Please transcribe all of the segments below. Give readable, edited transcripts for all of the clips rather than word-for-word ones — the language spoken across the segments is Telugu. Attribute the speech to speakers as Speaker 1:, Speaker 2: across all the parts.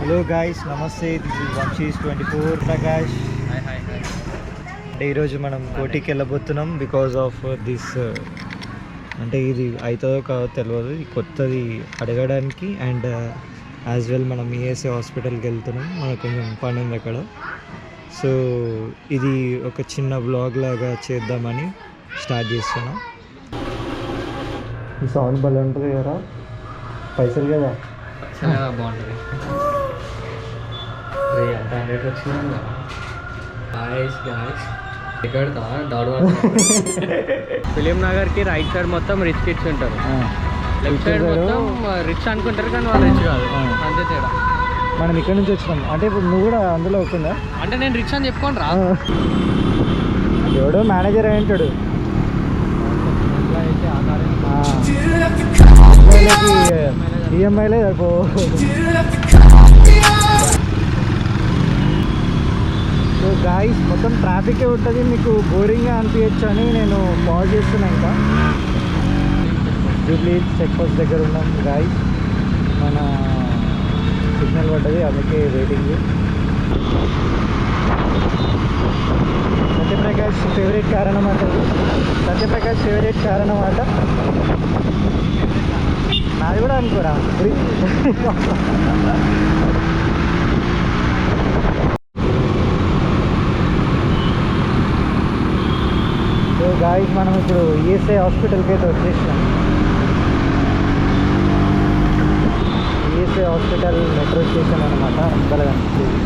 Speaker 1: హలో గాయ్స్, నమస్తే. This is Vanshis24 Prakash. అంటే ఈరోజు మనం కోటికి వెళ్ళబోతున్నాం బికాజ్ ఆఫ్ దిస్. అంటే ఇది అవుతుందో కాదో తెలియదు, ఇది కొత్తది అడగడానికి. అండ్ యాజ్ వెల్ మనం ఈఎస్ఐ హాస్పిటల్కి వెళ్తున్నాం, మనకు కొంచెం పని ఉంది అక్కడ. సో ఇది ఒక చిన్న బ్లాగ్ లాగా చేద్దామని స్టార్ట్ చేస్తున్నాం. ఈ సౌండ్ భలే ఉంటుంది కదా, పైసలు కదా.
Speaker 2: బాగుంటుంది. ఎంత 100 వచ్చిందా? ఫిలిం నగర్కి రైట్ సైడ్ మొత్తం రిచ్ కిడ్స్ ఉంటారు, లెఫ్ట్ సైడ్ మొత్తం రిచ్ అనుకుంటారు కానీ వాళ్ళు రిచ్ కాదు, అంతే తేడా.
Speaker 1: మనం ఇక్కడ నుంచి వచ్చినాం అంటే ఇప్పుడు నువ్వు కూడా అందులో అవుతుందా?
Speaker 2: అంటే నేను రిచ్ అని చెప్పుకోండి రా.
Speaker 1: ఎవడో మేనేజర్ అయి ఉంటాడు. ఈఎంఐలే సరిపో. సో గాయ్స్, మొత్తం ట్రాఫికే ఉంటుంది, మీకు బోరింగ్గా అనిపించచ్చు అని నేను పాజ్ చేస్తున్నా. ఇంకా జూబ్లీ చెక్ పోస్ట్ దగ్గర ఉన్నాం గాయ్స్. మన సిగ్నల్ పడ్డది, అందుకే వెయిటింగ్. సత్యప్రకాష్ ఫేవరెట్ కార్ అన్నమాట. సత్యప్రకాష్ ఫేవరెట్ కార్ అన్నమాట. నాది కూడా అనుకోరా. సో గాయ్స్, మనం ఇప్పుడు ఈఎస్ఐ హాస్పిటల్కి అయితే వచ్చేసినాం. ఈఎస్ఐ హాస్పిటల్ మెట్రో స్టేషన్ అనమాట. అంతలా కనిపిస్తుంది.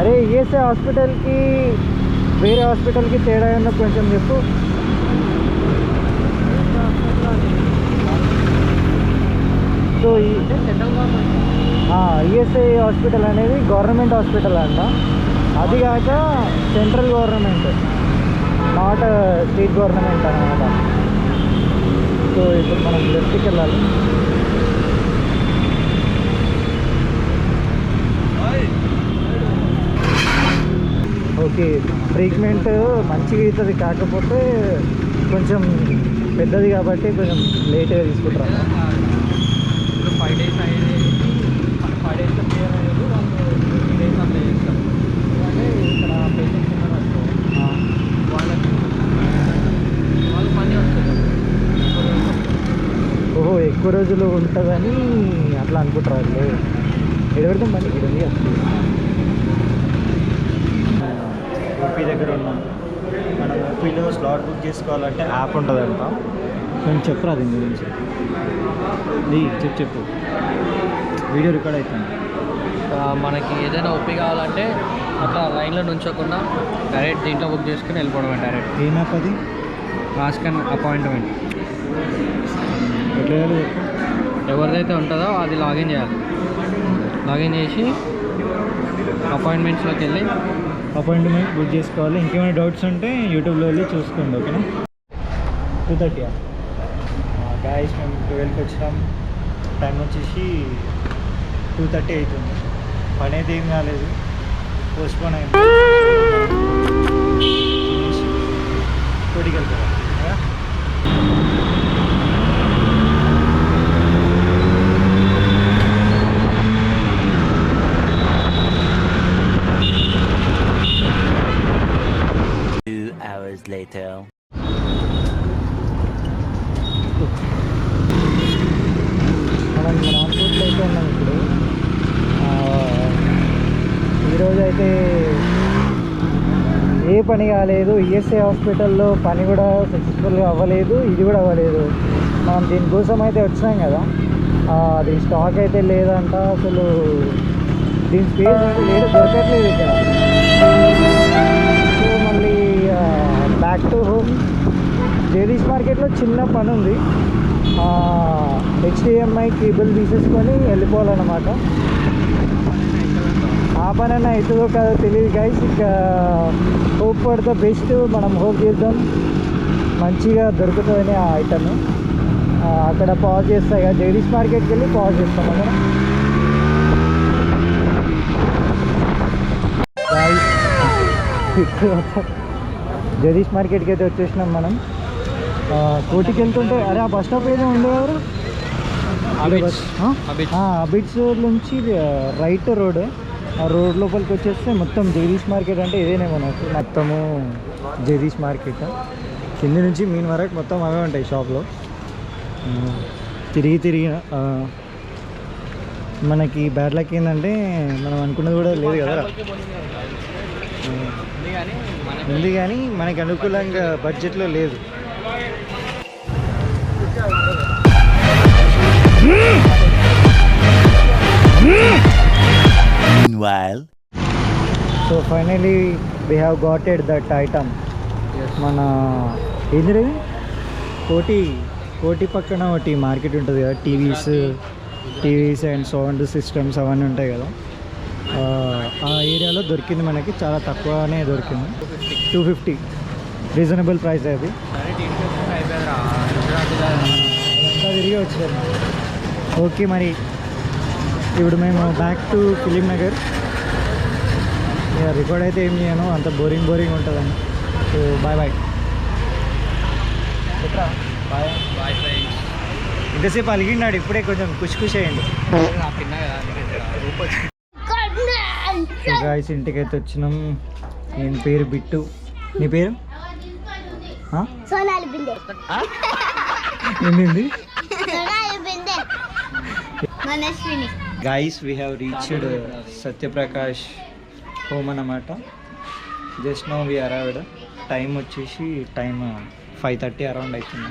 Speaker 1: అరే, ఈఎస్ఐ హాస్పిటల్కి వేరే హాస్పిటల్కి తేడా ఏమన్నా కొంచెం చెప్పు. సో ఈఎస్ఐ హాస్పిటల్ అనేది గవర్నమెంట్ హాస్పిటల్ అంట. అది కాక central government, not state government అన్నమాట. సో ఇప్పుడు మనం లెఫ్ట్కి వెళ్ళాలి. ఓకే, ట్రీట్మెంట్ మంచిగా అవుతుంది, కాకపోతే కొంచెం పెద్దది కాబట్టి కొంచెం లేట్గా తీసుకుంటారు.
Speaker 2: 5 days 5 daysలో క్లియర్ అయ్యేది, వాళ్ళు 3 days అట్లా చేస్తారు. అంటే ఇక్కడ పేషెంట్స్ ఉన్నారు, వాళ్ళు పని వస్తుంది.
Speaker 1: ఓహో, ఎక్కువ రోజులు ఉంటుందని అట్లా అనుకుంటారు వాళ్ళు. ఎడబెడతాం పని ఇక్కడ ఉంది. ఓపీ దగ్గర ఉన్నాం మనం. ఓపీలో స్లాట్ బుక్ చేసుకోవాలంటే యాప్ ఉంటుందంట. నేను చెప్పరా దీని గురించి? చెప్పు, వీడియో రికార్డ్ అవుతుంది.
Speaker 2: మనకి ఏదైనా ఓపీ కావాలంటే అట్లా లైన్లో నుంచోకుండా డైరెక్ట్ దీంట్లో బుక్ చేసుకుని వెళ్ళిపోవడమే డైరెక్ట్.
Speaker 1: ఏం యాప్ అది?
Speaker 2: రాస్కన్ అపాయింట్మెంట్.
Speaker 1: ఎట్లా చేయాలి చెప్పు.
Speaker 2: ఎవరిదైతే ఉంటుందో అది లాగిన్ చేయాలి. లాగిన్ చేసి అపాయింట్మెంట్స్లోకి వెళ్ళి
Speaker 1: అపాయింట్మెంట్ బుక్ చేసుకోవాలి. ఇంకేమైనా డౌట్స్ ఉంటే యూట్యూబ్లో వెళ్ళి చూసుకోండి, ఓకేనా? 2:30 గాయస్, మేము 12కి వచ్చినాం. టైం వచ్చేసి 2:30 అవుతుంది. పని అయితే ఏం కాలేదు, పోస్ట్పోన్ అయింది. కోటికి వెళ్తారా?
Speaker 3: Later.
Speaker 1: మనం రాంపూర్లో అయితే ఉన్నాం ఇప్పుడు. ఈరోజు అయితే ఏ పని కాలేదు. ఈఎస్ఐ హాస్పిటల్లో పని కూడా సక్సెస్ఫుల్గా అవ్వలేదు, ఇది కూడా అవ్వలేదు. మనం దీనికోసం అయితే వచ్చినాం కదా, అది స్టాక్ అయితే లేదంట. అసలు దీని స్పేస్ లేదు, దొరకట్లేదు ఇక్కడ. సో మళ్ళీ బ్యాక్ టు హోమ్. జేడీస్ మార్కెట్లో చిన్న పని ఉంది, HDMI కేబుల్ తీసేసుకొని వెళ్ళిపోవాలన్నమాట. ఆ పని అయినా అవుతుందో కాదో తెలియదు గైస్. ఇక హోప్ ఫర్ ద బెస్ట్. మనం హోప్ చేద్దాం మంచిగా దొరుకుతుందని ఆ ఐటమ్. అక్కడ పాజ్ చేస్తాయి కదా, జేడీస్ మార్కెట్కి వెళ్ళి పాజ్ చేస్తాం అక్కడ. జగదీష్ మార్కెట్కి అయితే వచ్చేసినాం మనం. కోటికి వెళ్తుంటే, అరే ఆ బస్ స్టాప్ ఏదో ఉండేవారు, అబిడ్స్ రోడ్ నుంచి రైట్ రోడ్, ఆ రోడ్ లోపలికి వచ్చేస్తే మొత్తం జగదీష్ మార్కెట్ అంటే ఇదేనే మనకు మొత్తము జగదీష్ మార్కెట్ కింద నుంచి మీన్ వరకు మొత్తం అవే ఉంటాయి షాప్లో. తిరిగి మనకి బ్యాడ్ లక్ ఏంటంటే మనం అనుకున్నది కూడా లేదు కదా, ఉంది కానీ మనకి అనుకూలంగా బడ్జెట్లో లేదు. So finally we have gotted that item. మన ఏంటి కోటి పక్కన ఒకటి మార్కెట్ ఉంటుంది కదా, టీవీస్ అండ్ సౌండ్ సిస్టమ్స్ అవన్నీ ఉంటాయి కదా, ఆ ఏరియాలో దొరికింది మనకి, చాలా తక్కువనే దొరికింది. 250 రీజనబుల్ ప్రైస్ అది. అంతా తిరిగి వచ్చారు. ఓకే మరి ఇప్పుడు మేము బ్యాక్ టు ఫిలిం నగర్. ఇక రికార్డ్ అయితే ఏం చేయను, అంత బోరింగ్ ఉంటుందని. So bye bye. ఇంతసేపు అలిగిండాడు, ఇప్పుడే కొంచెం ఖుషి అయ్యండి. సో గాయ్స్ ఇంటికైతే వచ్చినాం. నేను పేరు బిట్టు, నీ పేరు ఏంటి? Guys we have reached Satyaprakash home అన్నమాట. Just now we arrived. Time వచ్చేసి 5:30 అరౌండ్ అవుతుంది.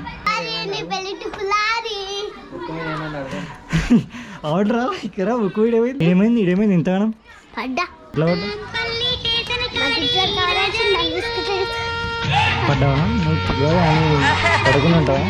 Speaker 1: ఆర్డరా ఇక్కడ ఏమైంది ఇంతగానం ఎట్లా పడ్డావా? నువ్వు పడుకుని ఉంటావా?